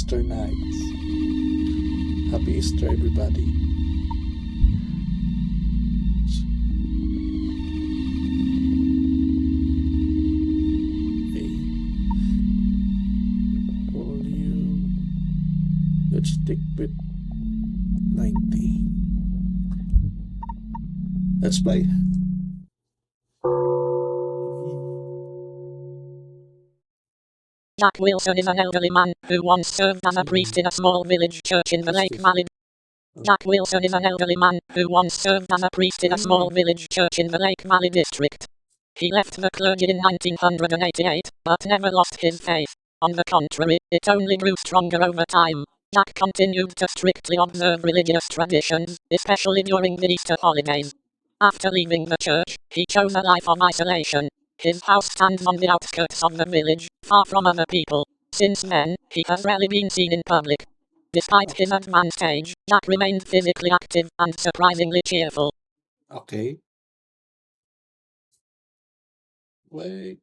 Easter night. Happy Easter, everybody. Okay. Volume. Let's stick with 90. Let's play. Jack Wilson is an elderly man who once served as a priest in a small village church in the Lake Valley. Jack Wilson is an elderly man who once served as a priest in a small village church in the Lake Valley district. He left the clergy in 1988, but never lost his faith. On the contrary, it only grew stronger over time. Jack continued to strictly observe religious traditions, especially during the Easter holidays. After leaving the church, he chose a life of isolation. His house stands on the outskirts of the village, far from other people. Since then, he has rarely been seen in public. Despite his advanced age, Jack remained physically active and surprisingly cheerful. Okay. Wait.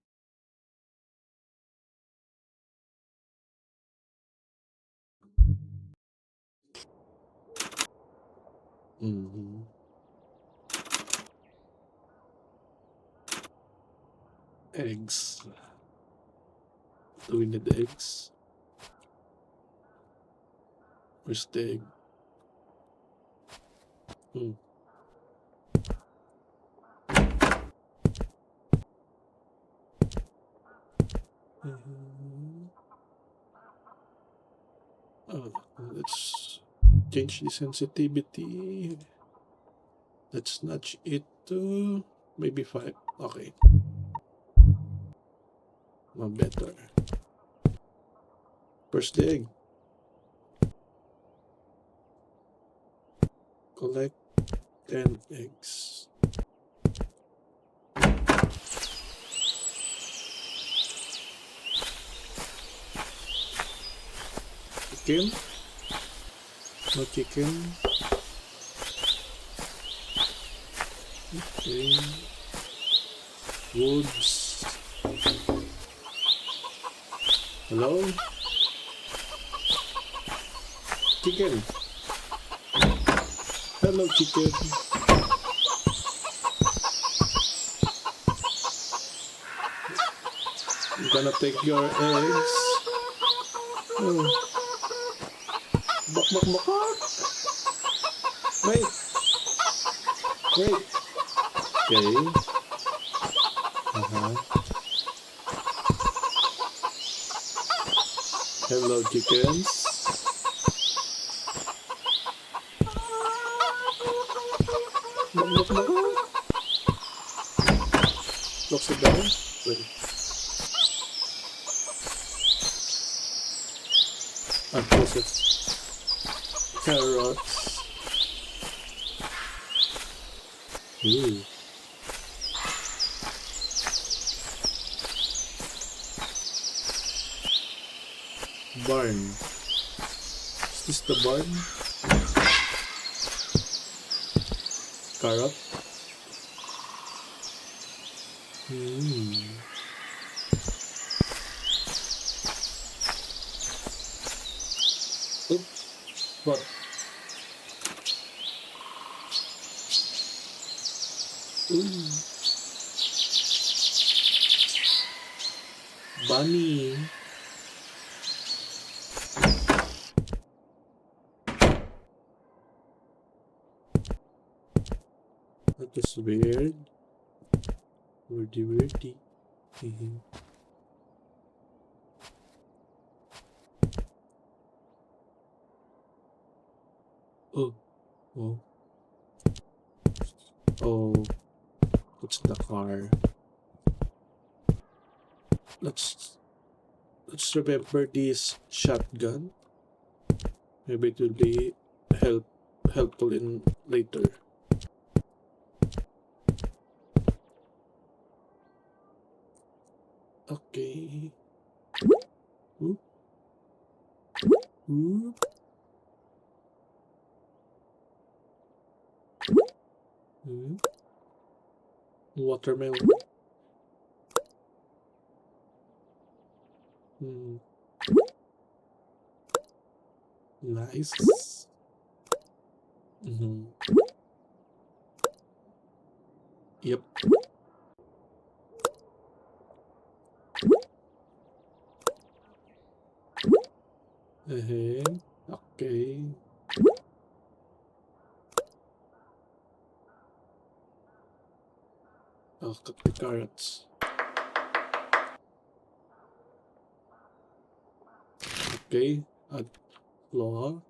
Mm-hmm. Eggs. Do we need eggs? Where's the egg? Hmm. Mhm. Oh, let's change the sensitivity. Let's nudge it to maybe 5. Okay. More better. First the egg. Collect 10 eggs. Chicken. No chicken. Okay. Woods. Hello? Chicken. Hello, chicken. I'm gonna take your eggs. Oh. Bok, bok, bok, bok. Wait. Wait. Okay. Hello, chickens. Bok, bok, bok, bok. Close it down. Wait. Close it. Carrots. Ooh. Barn. Is this the barn? Carrot. Oops. What? Ooh. Bunny. That is weird. Weirdy. Oh. Oh. Oh. It's the car. Let's remember this shotgun. Maybe it will be helpful in later. Okay. Ooh. Ooh. Watermelon. Nice. Yep. Okay. I'll cut the carrots. Okay. Add flour.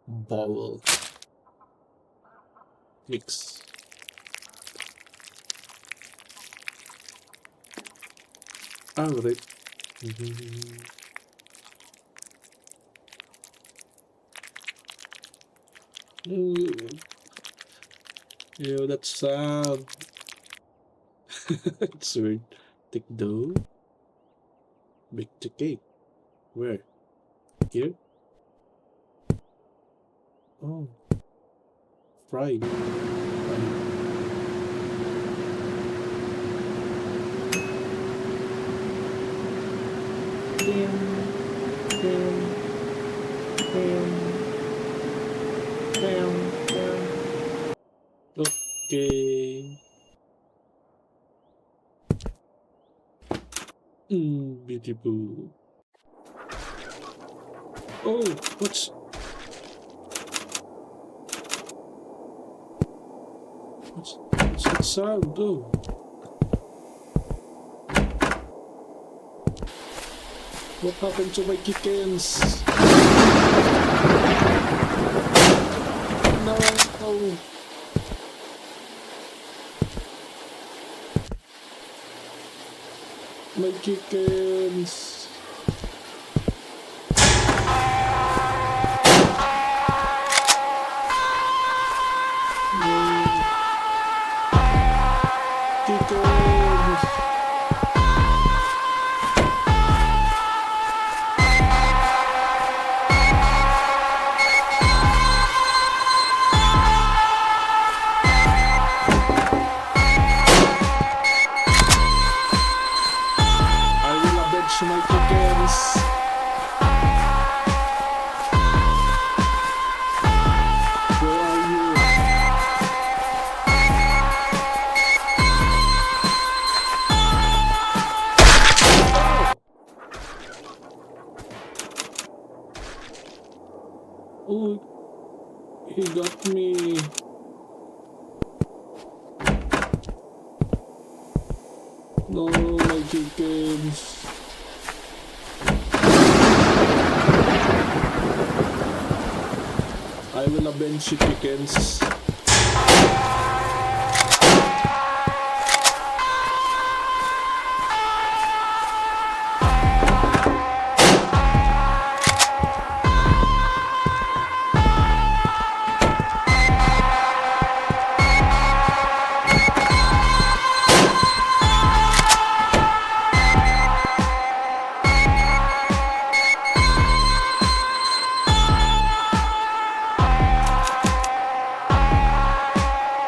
Bowl. Mix. Alright. Ew, that sound. It's weird. Take dough. Bake the cake. Where? Here? Oh. Fried. Okay. Beautiful. Oh, what's that sound? Oh. What happened to my chickens? No. My chickens. Chickens. To my chickens. Where are you? Oh, he got me. No, my chickens. I will avenge the chickens.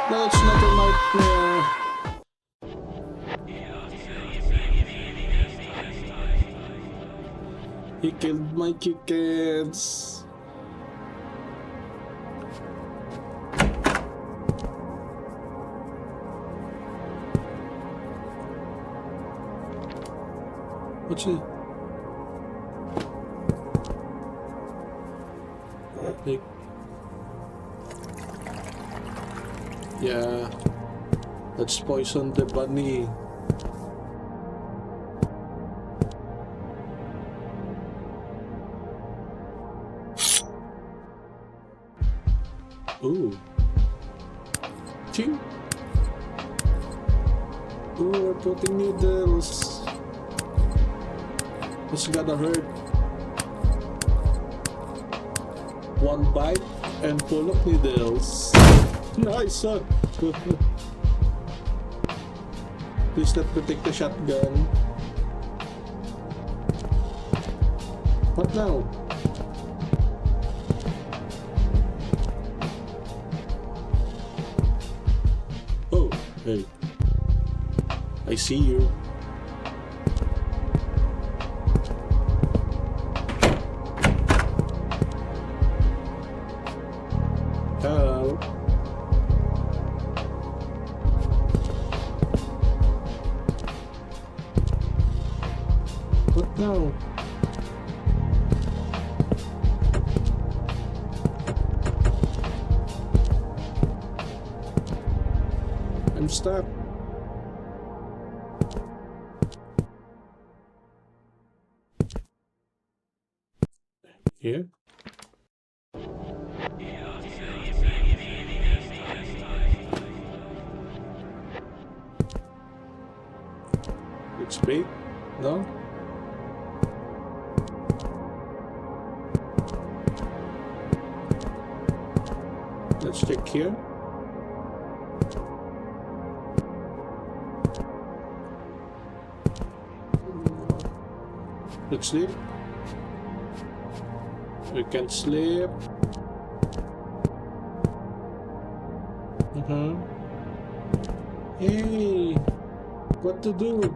No, it's not a nightmare. He killed my chickens. What's it? Like, yeah, let's poison the bunny. Ooh. Ching. Ooh, we're putting needles. It's gonna hurt. One bite and full of needles. Nice, huh? Please let me take the shotgun. What now? Oh, hey. I see you. stuck. Here. Let's wait. No? Let's check here. Let's sleep. We can sleep. Hey, what to do?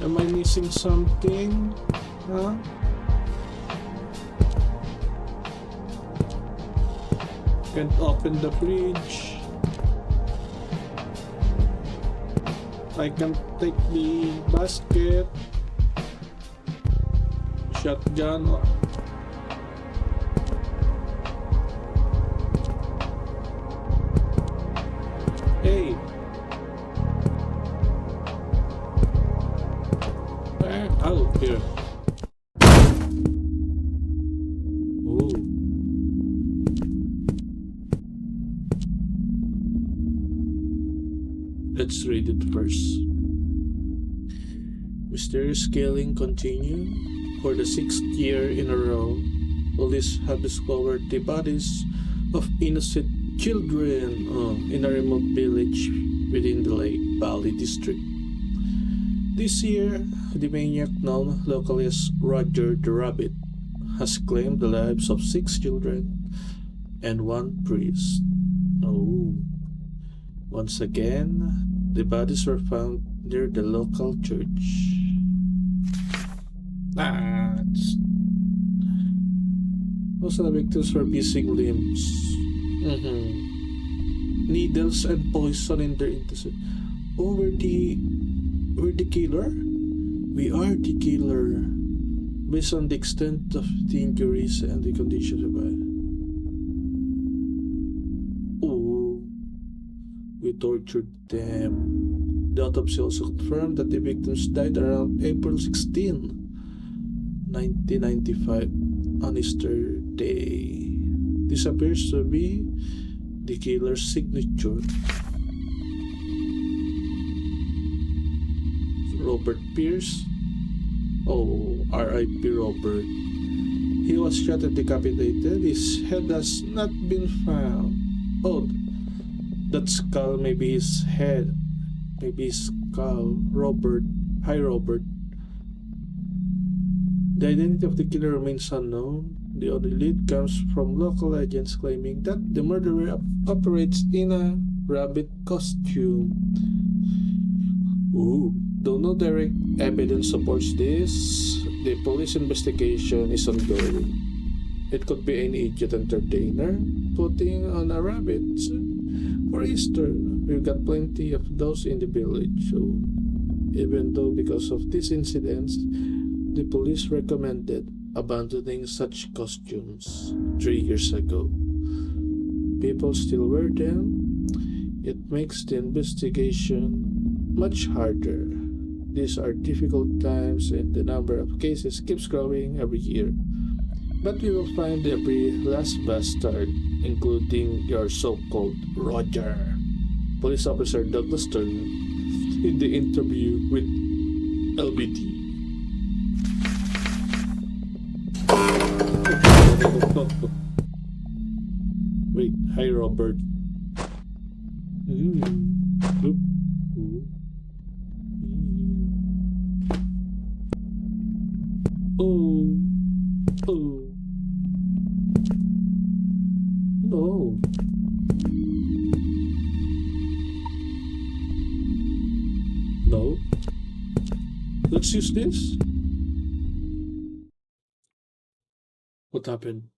Am I missing something? Huh? Can't open the fridge. I can take the basket. Shotgun. Hey. Oh, here. Ooh. Let's read it first. Mysterious killing continue. For the 6th year in a row, police have discovered the bodies of innocent children in a remote village within the Lake Valley district. This year, the maniac known locally as Roger the Rabbit has claimed the lives of 6 children and 1 priest. Oh. Once again, the bodies were found near the local church. Also, the victims were missing limbs. Needles and poison in their intestine. Oh, we're the killer? We are the killer. Based on the extent of the injuries and the condition of it. Oh, we tortured them. The autopsy also confirmed that the victims died around April 16, 1995, on Easter Day. This appears to be the killer's signature. Robert Pierce. Oh, R.I.P. Robert. He was shot and decapitated. His head has not been found. Oh, that skull may be his head. Maybe his skull. Robert. Hi, Robert. The identity of the killer remains unknown. The only lead comes from local agents claiming that the murderer operates in a rabbit costume. Ooh. Though no direct evidence supports this, the police investigation is ongoing. It could be any idiot entertainer putting on a rabbit for Easter. We've got plenty of those in the village, so even though because of these incidents, the police recommended abandoning such costumes 3 years ago. People still wear them. It makes the investigation much harder. These are difficult times and the number of cases keeps growing every year. But we will find every last bastard, including your so-called Roger. Police Officer Douglas Turner in the interview with LBT. Wait, hi Robert. Oop. Oh. Oh. No. No. Let's use this. What happened?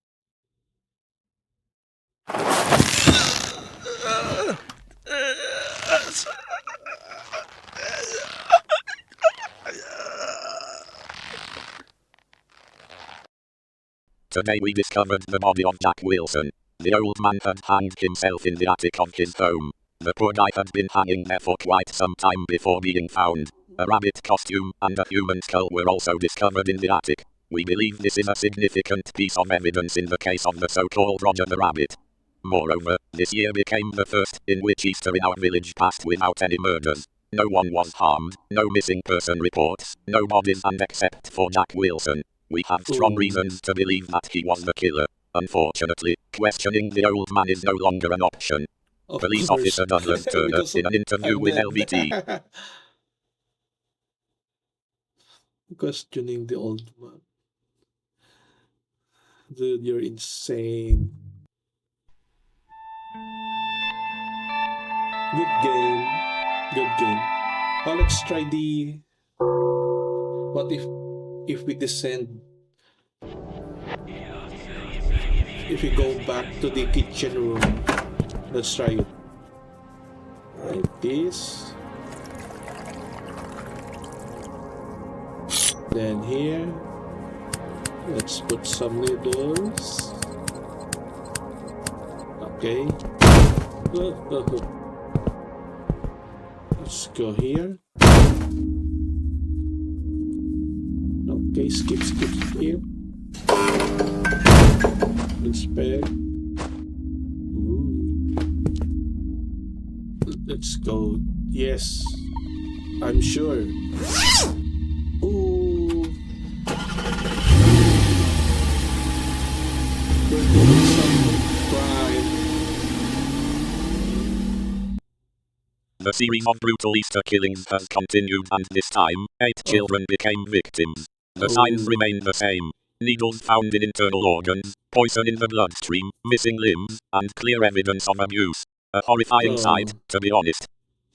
Today we discovered the body of Jack Wilson. The old man had hanged himself in the attic of his home. The poor guy had been hanging there for quite some time before being found. A rabbit costume and a human skull were also discovered in the attic. We believe this is a significant piece of evidence in the case of the so-called Roger the Rabbit. Moreover, this year became the first in which Easter in our village passed without any murders. No one was harmed, no missing person reports, no bodies, and except for Jack Wilson, we have strong reasons to believe that he was the killer. Unfortunately, questioning the old man is no longer an option. Of Police course. officer Douglas Turner, Because in an interview I'm with dead. LBT, Questioning the old man. Dude, you're insane. Good game. Good game. Oh, let's try the. What if we descend? If we go back to the kitchen room, let's try it. Like this. Then here, let's put some noodles. Okay. Let's go here. Okay, skip here. Inspect. Ooh. Let's go. Yes, I'm sure. Ooh. We're doing some crime. the series of brutal Easter killings has continued, and this time, 8 children became victims. The signs remain the same. Needles found in internal organs, poison in the bloodstream, missing limbs, and clear evidence of abuse. A horrifying sight, to be honest.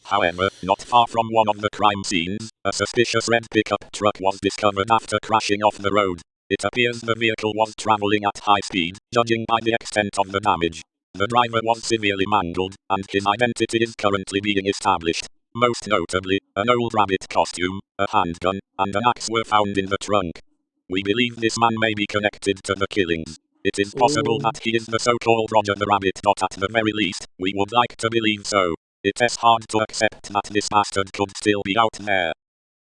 However, not far from one of the crime scenes, a suspicious red pickup truck was discovered after crashing off the road. It appears the vehicle was traveling at high speed, judging by the extent of the damage. The driver was severely mangled, and his identity is currently being established. Most notably, an old rabbit costume, a handgun, and an axe were found in the trunk. We believe this man may be connected to the killings. It is possible that he is the so-called Roger the Rabbit. At the very least, we would like to believe so. It is hard to accept that this bastard could still be out there.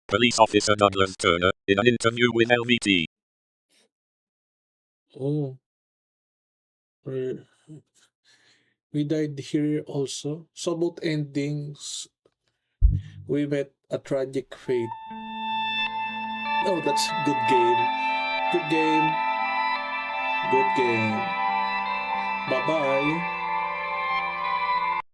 Police officer Douglas Turner, in an interview with LVT. Oh, we we died here also. So both endings, we met a tragic fate. Oh, that's good game. Good game. Good game. Bye bye.